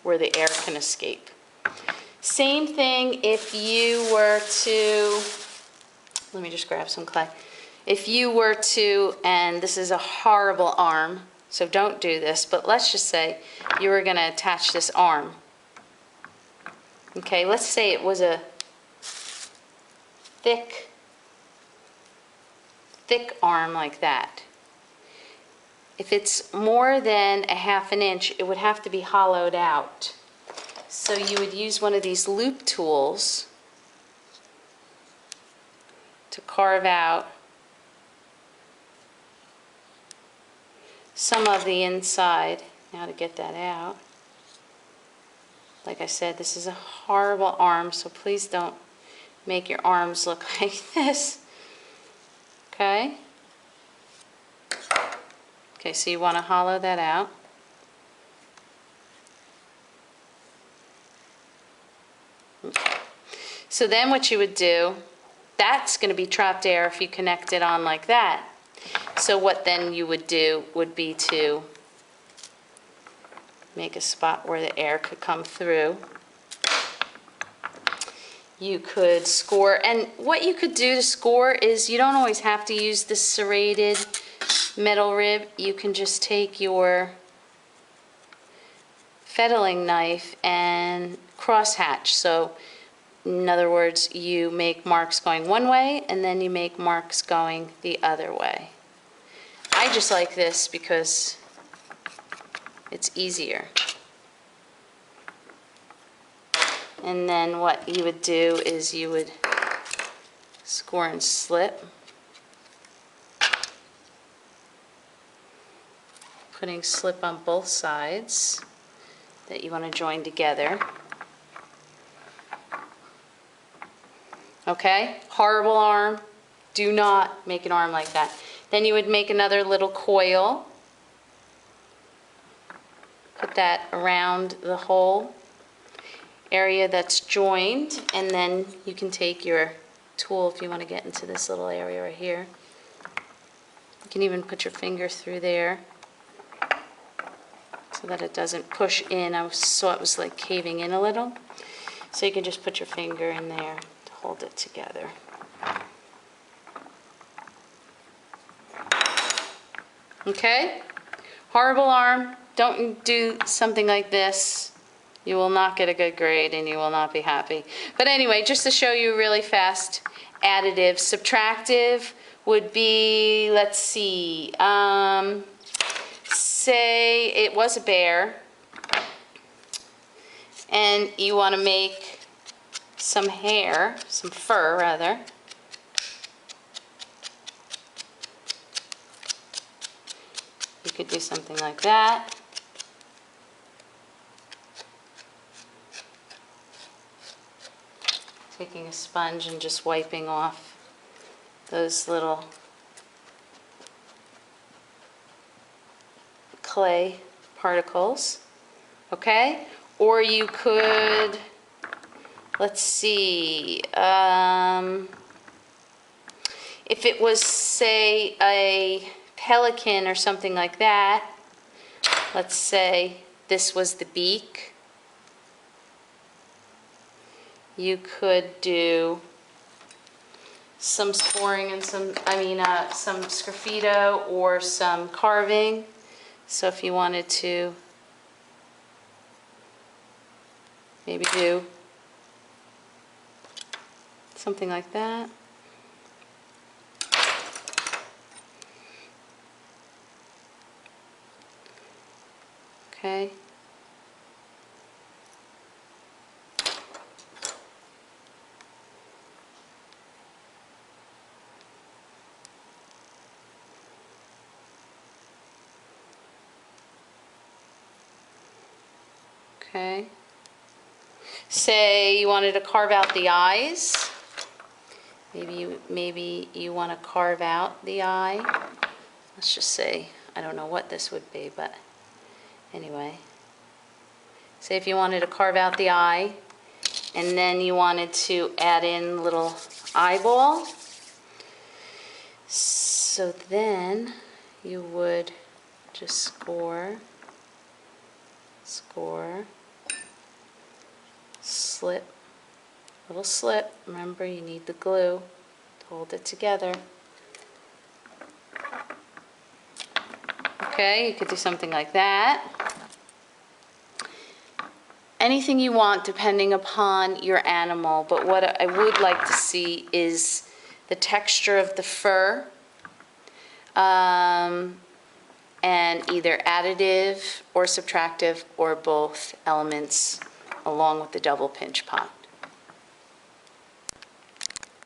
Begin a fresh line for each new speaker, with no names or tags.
where the air can escape. Same thing if you were to, let me just grab some clay. If you were to, and this is a horrible arm, so don't do this, but let's just say you were going to attach this arm. Okay, let's say it was a thick arm like that. If it's more than a ½ inch, it would have to be hollowed out. So you would use one of these loop tools to carve out some of the inside. Now to get that out. Like I said, this is a horrible arm, so please don't make your arms look like this. Okay? Okay, so you want to hollow that out. Okay. So then what you would do, that's going to be trapped air if you connect it on like that. So what then you would do would be to make a spot where the air could come through. You could score, and what you could do to score is you don't always have to use the serrated metal rib. You can just take your fettling knife and crosshatch. So in other words, you make marks going one way and then you make marks going the other way. I just like this because it's easier. And then what you would do is you would score and slip, putting slip on both sides that you want to join together. Okay? Horrible arm. Do not make an arm like that. Then you would make another little coil. Put that around the whole area that's joined, and then you can take your tool if you want to get into this little area right here. You can even put your finger through there so that it doesn't push in. I saw it was like caving in a little. So you can just put your finger in there to hold it together. Okay? Horrible arm. Don't do something like this. You will not get a good grade and you will not be happy. But anyway, just to show you really fast, additive. Subtractive would be, let's see, say it was a bear and you want to make some hair, some fur rather. You could do something like that. Taking a sponge and just wiping off those little clay particles. Okay? Or you could, let's see, if it was, say, a pelican or something like that, let's say this was the beak. You could do some scoring and some sgraffito or some carving. So if you wanted to maybe do something like that. Okay. Okay. Say you wanted to carve out the eyes. Maybe you want to carve out the eye. Let's just say, I don't know what this would be, but anyway. Say if you wanted to carve out the eye, and then you wanted to add in little eyeball. So then you would just score, slit. Little slit. Remember, you need the glue to hold it together. Okay, you could do something like that. Anything you want depending upon your animal, but what I would like to see is the texture of the fur, and either additive or subtractive or both elements along with the double pinch pot.